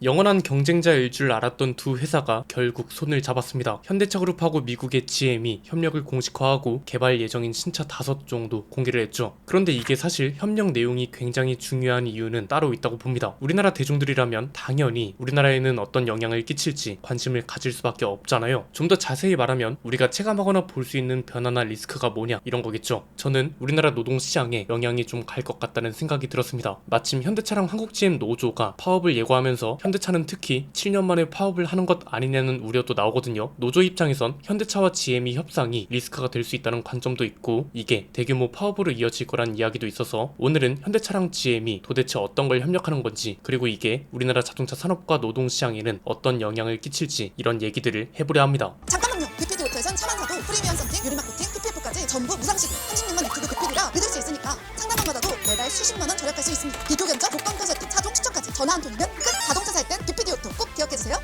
영원한 경쟁자일 줄 알았던 두 회사가 결국 손을 잡았습니다. 현대차그룹하고 미국의 GM이 협력을 공식화하고 개발 예정인 신차 5종도 공개를 했죠. 그런데 이게 사실 협력 내용이 굉장히 중요한 이유는 따로 있다고 봅니다. 우리나라 대중들이라면 당연히 우리나라에는 어떤 영향을 끼칠지 관심을 가질 수밖에 없잖아요. 좀 더 자세히 말하면 우리가 체감하거나 볼 수 있는 변화나 리스크가 뭐냐 이런 거겠죠. 저는 우리나라 노동시장에 영향이 좀 갈 것 같다는 생각이 들었습니다. 마침 현대차랑 한국GM 노조가 파업을 예고하면서 현대차는 특히 7년 만에 파업을 하는 것 아니냐는 우려도 나오거든요. 노조 입장에선 현대차와 GM이 협상이 리스크가 될 수 있다는 관점도 있고 이게 대규모 파업으로 이어질 거란 이야기도 있어서 오늘은 현대차랑 GM이 도대체 어떤 걸 협력하는 건지 그리고 이게 우리나라 자동차 산업과 노동시장에는 어떤 영향을 끼칠지 이런 얘기들을 해보려 합니다. 잠깐만요. 빅피디오토에선 차만 사도 프리미엄 썬팅, 유리막 코팅, PPF까지 전부 무상식 36만 액티브 빅피디라 믿을 수 있으니까 상담만 받아도 매달 수십만 원 절약할 수 있습니다. 비교 견적, 조건표 세팅, 차종 추천까지 전화 한 통이면 끝! 자동차 살 땐 빅피디오토 꼭 기억해주세요.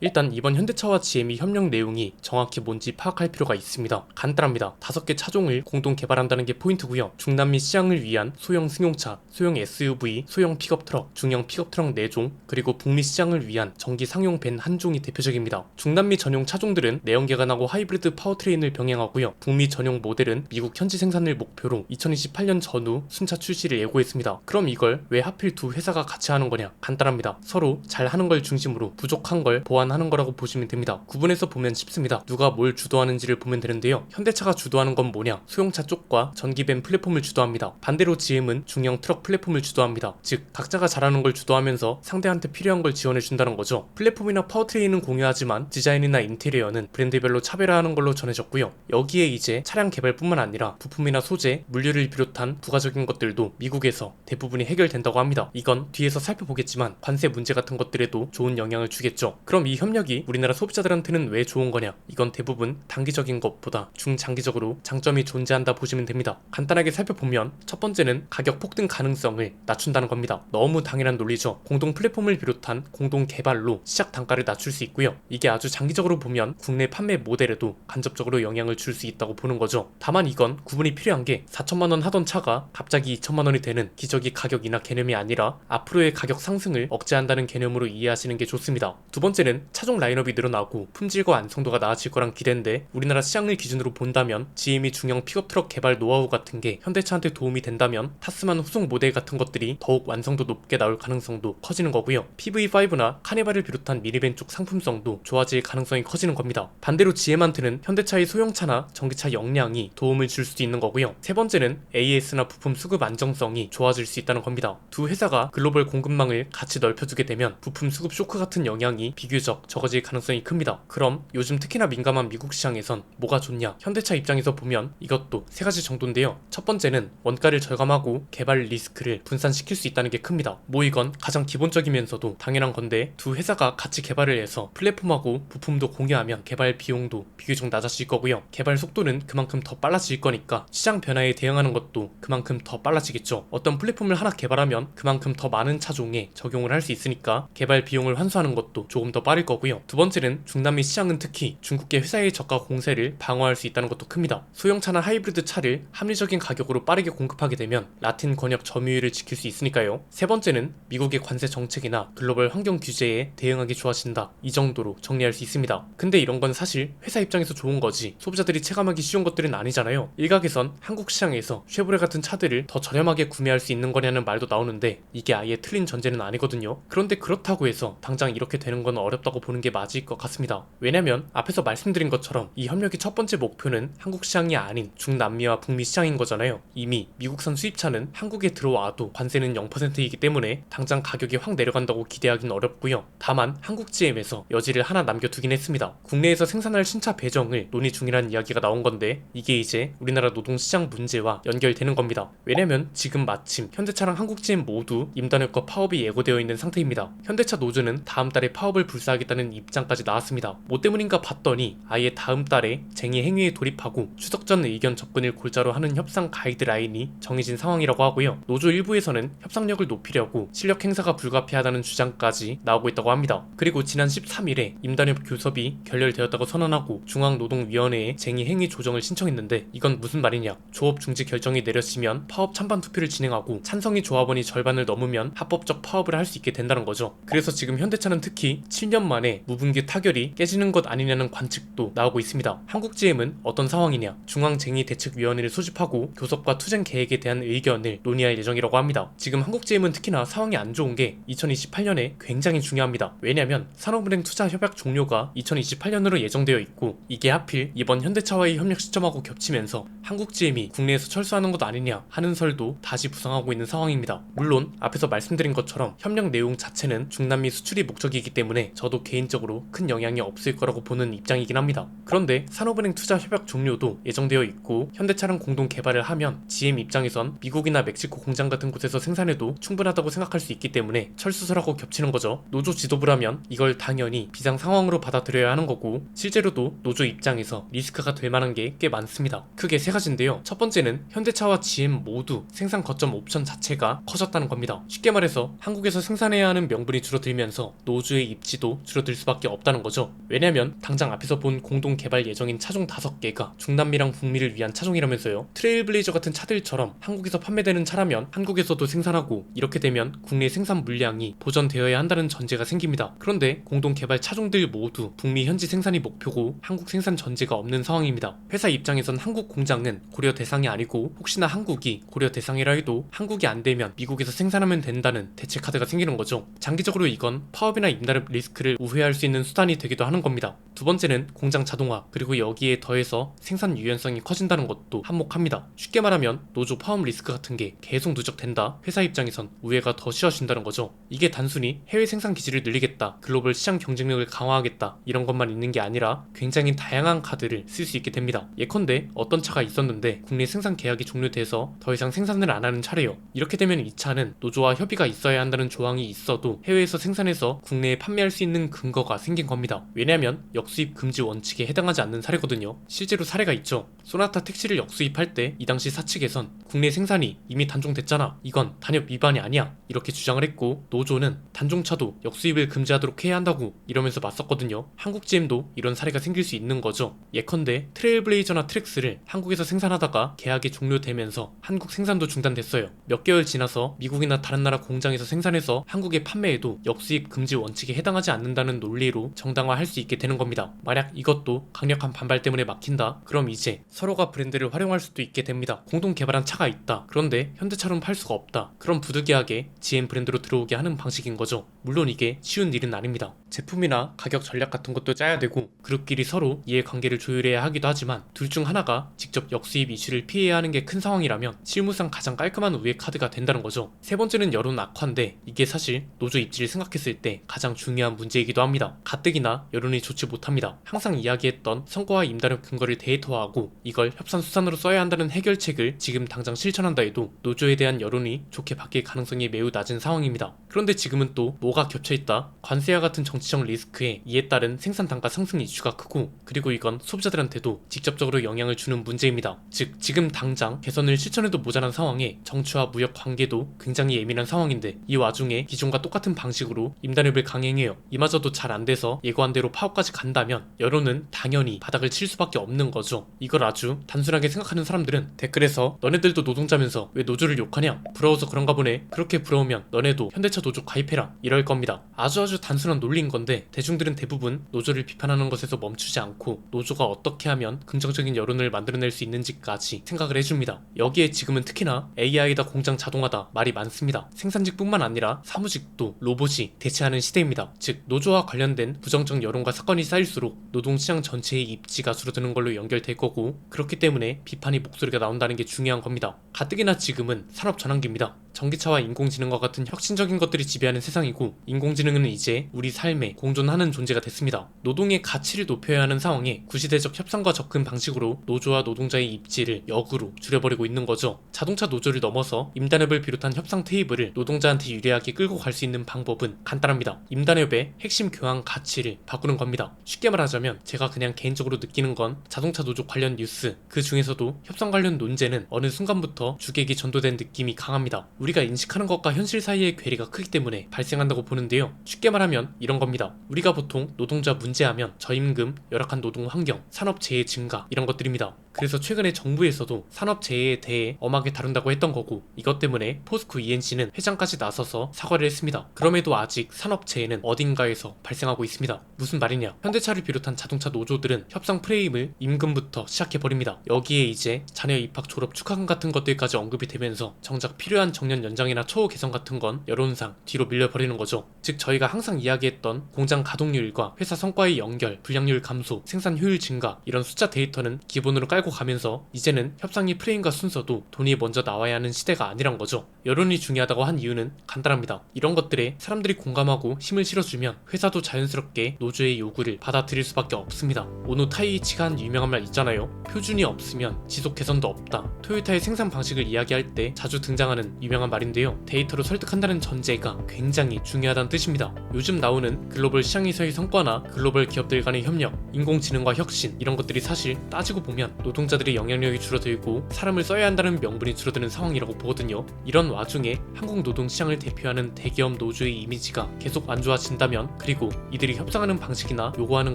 일단 이번 현대차와 GM이 협력 내용이 정확히 뭔지 파악할 필요가 있습니다. 간단합니다. 5개 차종을 공동 개발한다는 게 포인트고요. 중남미 시장을 위한 소형 승용차, 소형 SUV, 소형 픽업트럭, 중형 픽업트럭 4종, 그리고 북미 시장을 위한 전기 상용 밴 1종이 대표적입니다. 중남미 전용 차종들은 내연기관하고 하이브리드 파워트레인을 병행하고요. 북미 전용 모델은 미국 현지 생산을 목표로 2028년 전후 순차 출시를 예고했습니다. 그럼 이걸 왜 하필 두 회사가 같이 하는 거냐? 간단합니다. 서로 잘하는 걸 중심으로 부족한 걸 보완하는 거라고 보시면 됩니다. 구분해서 보면 쉽습니다. 누가 뭘 주도하는지를 보면 되는데요. 현대차가 주도하는 건 뭐냐? 소형차 쪽과 전기밴 플랫폼을 주도합니다. 반대로 GM은 중형 트럭 플랫폼을 주도합니다. 즉 각자가 잘하는 걸 주도하면서 상대한테 필요한 걸 지원해 준다는 거죠. 플랫폼이나 파워트레인은 공유하지만 디자인이나 인테리어는 브랜드별로 차별화하는 걸로 전해졌고요. 여기에 이제 차량 개발뿐만 아니라 부품이나 소재, 물류를 비롯한 부가적인 것들도 미국에서 대부분이 해결된다고 합니다. 이건 뒤에서 살펴보겠지만 관세 문제 같은 것들에도 좋은 영향을 주겠죠. 그럼 이 협력이 우리나라 소비자들한테는 왜 좋은 거냐? 이건 대부분 단기적인 것보다 중장기적으로 장점이 존재한다 보시면 됩니다. 간단하게 살펴보면 첫 번째는 가격 폭등 가능성을 낮춘다는 겁니다. 너무 당연한 논리죠. 공동 플랫폼을 비롯한 공동 개발로 시작 단가를 낮출 수 있고요. 이게 아주 장기적으로 보면 국내 판매 모델에도 간접적으로 영향을 줄 수 있다고 보는 거죠. 다만 이건 구분이 필요한 게 4천만 원 하던 차가 갑자기 2천만 원이 되는 기저귀 가격이나 개념이 아니라 앞으로의 가격 상승을 억제한다는 개념으로 이해하시는 게 좋습니다. 두 번째는 차종 라인업이 늘어나고 품질과 완성도가 나아질 거란 기대인데 우리나라 시장을 기준으로 본다면 GM이 중형 픽업트럭 개발 노하우 같은 게 현대차한테 도움이 된다면 타스만 후속 모델 같은 것들이 더욱 완성도 높게 나올 가능성도 커지는 거고요. PV5나 카니발을 비롯한 미니밴 쪽 상품성도 좋아질 가능성이 커지는 겁니다. 반대로 GM한테는 현대차의 소형차나 전기차 역량이 도움을 줄 수도 있는 거고요. 세 번째는 AS나 부품 수급 안정성이 좋아질 수 있다는 겁니다. 두 회사가 글로벌 공급망을 같이 넓혀주게 되면 부품 수급 쇼크 같은 영향이 비교적 적어질 가능성이 큽니다. 그럼 요즘 특히나 민감한 미국 시장에선 뭐가 좋냐? 현대차 입장에서 보면 이것도 세 가지 정도인데요. 첫 번째는 원가를 절감하고 개발 리스크를 분산시킬 수 있다는 게 큽니다. 뭐 이건 가장 기본적이면서도 당연한 건데 두 회사가 같이 개발을 해서 플랫폼하고 부품도 공유하면 개발 비용도 비교적 낮아질 거고요. 개발 속도는 그만큼 더 빨라질 거니까 시장 변화에 대응하는 것도 그만큼 더 빨라지겠죠. 어떤 플랫폼을 하나 개발하면 그만큼 더 많은 차종에 적용을 할 수 있으니까 개발 비용을 환수하는 것도 조금 더 빠를 거고요. 두 번째는 중남미 시장은 특히 중국계 회사의 저가 공세를 방어할 수 있다는 것도 큽니다. 소형차나 하이브리드 차를 합리적인 가격으로 빠르게 공급하게 되면 라틴 권역 점유율을 지킬 수 있으니까요. 세 번째는 미국의 관세 정책이나 글로벌 환경 규제에 대응하기 좋아진다. 이 정도로 정리할 수 있습니다. 근데 이런 건 사실 회사 입장에서 좋은 거지 소비자들이 체감하기 쉬운 것들은 아니잖아요. 일각에선 한국 시장에서 쉐보레 같은 차들을 더 저렴하게 구매할 수 있는 거냐는 말도 나오는데 이게 아예 틀린 전제는 아니거든요. 그런데 그렇다고 해서 당장 이렇게 되는 건 어렵다고 보는 게 맞을 것 같습니다. 왜냐면 앞에서 말씀드린 것처럼 이 협력의 첫 번째 목표는 한국 시장이 아닌 중남미와 북미 시장인 거잖아요. 이미 미국산 수입차는 한국에 들어와도 관세는 0%이기 때문에 당장 가격이 확 내려간다고 기대하기는 어렵고요. 다만 한국 GM에서 여지를 하나 남겨두긴 했습니다. 국내에서 생산할 신차 배정을 논의 중이라는 이야기가 나온 건데 이게 이제 우리나라 노동시장 문제와 연결되는 겁니다. 왜냐면 지금 마침 현대차랑 한국 GM 모두 임단협과 파업이 예고되어 있는 상태입니다. 현대차 노조는 다음 달에 파업을 불사하게 해야겠다는 입장까지 나왔습니다. 뭐 때문인가 봤더니 아예 다음 달에 쟁의 행위에 돌입하고 추석 전 의견 접근을 골자로 하는 협상 가이드라인이 정해진 상황이라고 하고요. 노조 일부에서는 협상력을 높이려고 실력 행사가 불가피하다는 주장까지 나오고 있다고 합니다. 그리고 지난 13일에 임단협 교섭이 결렬되었다고 선언하고 중앙노동위원회에 쟁의 행위 조정을 신청했는데 이건 무슨 말이냐? 조업 중지 결정이 내려지면 파업 찬반 투표를 진행하고 찬성이 조합원이 절반을 넘으면 합법적 파업을 할 수 있게 된다는 거죠. 그래서 지금 현대차는 특히 7년 만에 무분기 타결이 깨지는 것 아니냐는 관측도 나오고 있습니다. 한국GM은 어떤 상황이냐? 중앙쟁의대책위원회를 소집하고 교섭과 투쟁 계획에 대한 의견을 논의할 예정이라고 합니다. 지금 한국GM은 특히나 상황이 안 좋은 게 2028년에 굉장히 중요합니다. 왜냐면 산업은행 투자 협약 종료가 2028년으로 예정되어 있고 이게 하필 이번 현대차와의 협력 시점하고 겹치면서 한국GM이 국내에서 철수하는 것 아니냐 하는 설도 다시 부상하고 있는 상황입니다. 물론 앞에서 말씀드린 것처럼 협력 내용 자체는 중남미 수출이 목적이기 때문에 저도 개인적으로 큰 영향이 없을 거라고 보는 입장이긴 합니다. 그런데 산업은행 투자 협약 종료도 예정되어 있고 현대차랑 공동 개발을 하면 GM 입장에선 미국이나 멕시코 공장 같은 곳에서 생산해도 충분하다고 생각할 수 있기 때문에 철수설하고 겹치는 거죠. 노조 지도부라면 이걸 당연히 비상 상황으로 받아들여야 하는 거고 실제로도 노조 입장에서 리스크가 될 만한 게 꽤 많습니다. 크게 세 가지인데요. 첫 번째는 현대차와 GM 모두 생산 거점 옵션 자체가 커졌다는 겁니다. 쉽게 말해서 한국에서 생산해야 하는 명분이 줄어들면서 노조의 입지도 줄어들 수밖에 없다는 거죠. 왜냐면 당장 앞에서 본 공동 개발 예정인 차종 5개가 중남미랑 북미를 위한 차종이라면서요. 트레일블레이저 같은 차들처럼 한국에서 판매되는 차라면 한국에서도 생산하고 이렇게 되면 국내 생산 물량이 보전되어야 한다는 전제가 생깁니다. 그런데 공동 개발 차종들 모두 북미 현지 생산이 목표고 한국 생산 전제가 없는 상황입니다. 회사 입장에선 한국 공장은 고려 대상이 아니고 혹시나 한국이 고려 대상이라 해도 한국이 안 되면 미국에서 생산하면 된다는 대체 카드가 생기는 거죠. 장기적으로 이건 파업이나 임나릅 리스크를 우회할 수 있는 수단이 되기도 하는 겁니다. 두 번째는 공장 자동화 그리고 여기에 더해서 생산 유연성이 커진다는 것도 한몫합니다. 쉽게 말하면 노조 파업 리스크 같은 게 계속 누적된다. 회사 입장에선 우회가 더 쉬워진다는 거죠. 이게 단순히 해외 생산 기지를 늘리겠다, 글로벌 시장 경쟁력을 강화하겠다 이런 것만 있는 게 아니라 굉장히 다양한 카드를 쓸 수 있게 됩니다. 예컨대 어떤 차가 있었는데 국내 생산 계약이 종료돼서 더 이상 생산을 안 하는 차래요. 이렇게 되면 이 차는 노조와 협의가 있어야 한다는 조항이 있어도 해외에서 생산해서 국내에 판매할 수 있는 근거가 생긴 겁니다. 왜냐면 역수입 금지 원칙에 해당하지 않는 사례거든요. 실제로 사례가 있죠. 소나타 택시를 역수입할 때 이 당시 사측에선 국내 생산이 이미 단종됐잖아, 이건 단협 위반이 아니야 이렇게 주장을 했고 노조는 단종차도 역수입을 금지하도록 해야 한다고 이러면서 맞섰거든요. 한국GM도 이런 사례가 생길 수 있는 거죠. 예컨대 트레일블레이저나 트랙스를 한국에서 생산하다가 계약이 종료되면서 한국 생산도 중단됐어요. 몇 개월 지나서 미국이나 다른 나라 공장에서 생산해서 한국에 판매해도 역수입 금지 원칙에 해당하지 않는다는 논리로 정당화할 수 있게 되는 겁니다. 만약 이것도 강력한 반발 때문에 막힌다? 그럼 이제 서로가 브랜드를 활용할 수도 있게 됩니다. 공동 개발한 차가 있다. 그런데 현대차로는 팔 수가 없다. 그럼 부득이하게 GM 브랜드로 들어오게 하는 방식인 거죠. 물론 이게 쉬운 일은 아닙니다. 제품이나 가격 전략 같은 것도 짜야 되고 그룹끼리 서로 이해관계를 조율해야 하기도 하지만 둘 중 하나가 직접 역수입 이슈를 피해야 하는 게 큰 상황이라면 실무상 가장 깔끔한 우회 카드가 된다는 거죠. 세 번째는 여론 악화인데 이게 사실 노조 입지를 생각했을 때 가장 중요한 문제이기도 합니다. 가뜩이나 여론이 좋지 못합니다. 항상 이야기했던 선거와 임단협 근거를 데이터화하고 이걸 협상수단으로 써야 한다는 해결책을 지금 당장 실천한다 해도 노조에 대한 여론이 좋게 바뀔 가능성이 매우 낮은 상황입니다. 그런데 지금은 또 뭐가 겹쳐있다? 관세와 같은 정치적 리스크에 이에 따른 생산 단가 상승 이슈가 크고 그리고 이건 소비자들한테도 직접적으로 영향을 주는 문제입니다. 즉 지금 당장 개선을 실천해도 모자란 상황에 정치와 무역 관계도 굉장히 예민한 상황인데 이 와중에 기존과 똑같은 방식으로 임단협을 강행해요. 이마저도 잘 안 돼서 예고한 대로 파업까지 간다면 여론은 당연히 바닥을 칠 수밖에 없는 거죠. 이걸 아주 단순하게 생각하는 사람들은 댓글에서 너네들도 노동자면서 왜 노조를 욕하냐? 부러워서 그런가 보네. 그렇게 부러우면 너네도 현대차 노조 가입해라 이럴 겁니다. 아주 단순한 논리인 건데 대중들은 대부분 노조를 비판하는 것에서 멈추지 않고 노조가 어떻게 하면 긍정적인 여론을 만들어낼 수 있는지까지 생각을 해줍니다. 여기에 지금은 특히나 AI다 공장 자동화다 말이 많습니다. 생산직뿐만 아니라 사무직도 로봇이 대체하는 시대입니다. 즉 노조와 관련된 부정적 여론과 사건이 쌓일수록 노동시장 전체의 입지가 줄어드는 걸로 연결될 거고 그렇기 때문에 비판의 목소리가 나온다는 게 중요한 겁니다. 가뜩이나 지금은 산업 전환기입니다. 전기차와 인공지능과 같은 혁신적인 것들이 지배하는 세상이고, 인공지능은 이제 우리 삶에 공존하는 존재가 됐습니다. 노동의 가치를 높여야 하는 상황에 구시대적 협상과 접근 방식으로 노조와 노동자의 입지를 역으로 줄여버리고 있는 거죠. 자동차 노조를 넘어서 임단협을 비롯한 협상 테이블을 노동자한테 유리하게 끌고 갈 수 있는 방법은 간단합니다. 임단협의 핵심 교환 가치를 바꾸는 겁니다. 쉽게 말하자면 제가 그냥 개인적으로 느끼는 건 자동차 노조 관련 뉴스, 그 중에서도 협상 관련 논제는 어느 순간부터 주객이 전도된 느낌이 강합니다. 우리가 인식하는 것과 현실 사이의 괴리가 크기 때문에 발생한다고 보는데요. 쉽게 말하면 이런 겁니다. 우리가 보통 노동자 문제하면 저임금, 열악한 노동 환경, 산업재해 증가 이런 것들입니다. 그래서 최근에 정부에서도 산업재해에 대해 엄하게 다룬다고 했던 거고, 이것 때문에 포스코 ENC는 회장까지 나서서 사과를 했습니다. 그럼에도 아직 산업재해는 어딘가에서 발생하고 있습니다. 무슨 말이냐? 현대차를 비롯한 자동차 노조들은 협상 프레임을 임금부터 시작해버립니다. 여기에 이제 자녀 입학 졸업 축하금 같은 것들까지 언급이 되면서 정작 필요한 정년 연장이나 처우 개선 같은 건 여론상 뒤로 밀려버리는 거죠. 즉 저희가 항상 이야기했던 공장 가동률과 회사 성과의 연결, 불량률 감소, 생산 효율 증가 이런 숫자 데이터는 기본으로 깔고 가면서 이제는 협상의 프레임과 순서도 돈이 먼저 나와야 하는 시대가 아니란 거죠. 여론이 중요하다고 한 이유는 간단합니다. 이런 것들에 사람들이 공감하고 힘을 실어주면 회사도 자연스럽게 노조의 요구를 받아들일 수밖에 없습니다. 오노 타이이치가 한 유명한 말 있잖아요. 표준이 없으면 지속 개선도 없다. 토요타의 생산 방식을 이야기할 때 자주 등장하는 유명한 말인데요. 데이터로 설득한다는 전제가 굉장히 중요하다는 뜻입니다. 요즘 나오는 글로벌 시장에서의 성과나 글로벌 기업들 간의 협력, 인공지능과 혁신 이런 것들이 사실 따지고 보면 노동자들의 영향력이 줄어들고 사람을 써야 한다는 명분이 줄어드는 상황이라고 보거든요. 이런 와중에 한국 노동시장을 대표하는 대기업 노조의 이미지가 계속 안 좋아진다면, 그리고 이들이 협상하는 방식이나 요구하는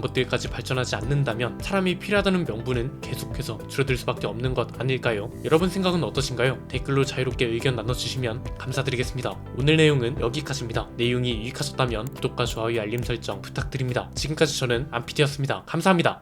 것들까지 발전하지 않는다면 사람이 필요하다는 명분은 계속해서 줄어들 수밖에 없는 것 아닐까요? 여러분 생각은 어떠신가요? 댓글로 자유롭게 의견 나눠주시면 감사드리겠습니다. 오늘 내용은 여기까지입니다. 내용이 유익하셨다면 구독과 좋아요, 알림 설정 부탁드립니다. 지금까지 저는 안피디였습니다. 감사합니다.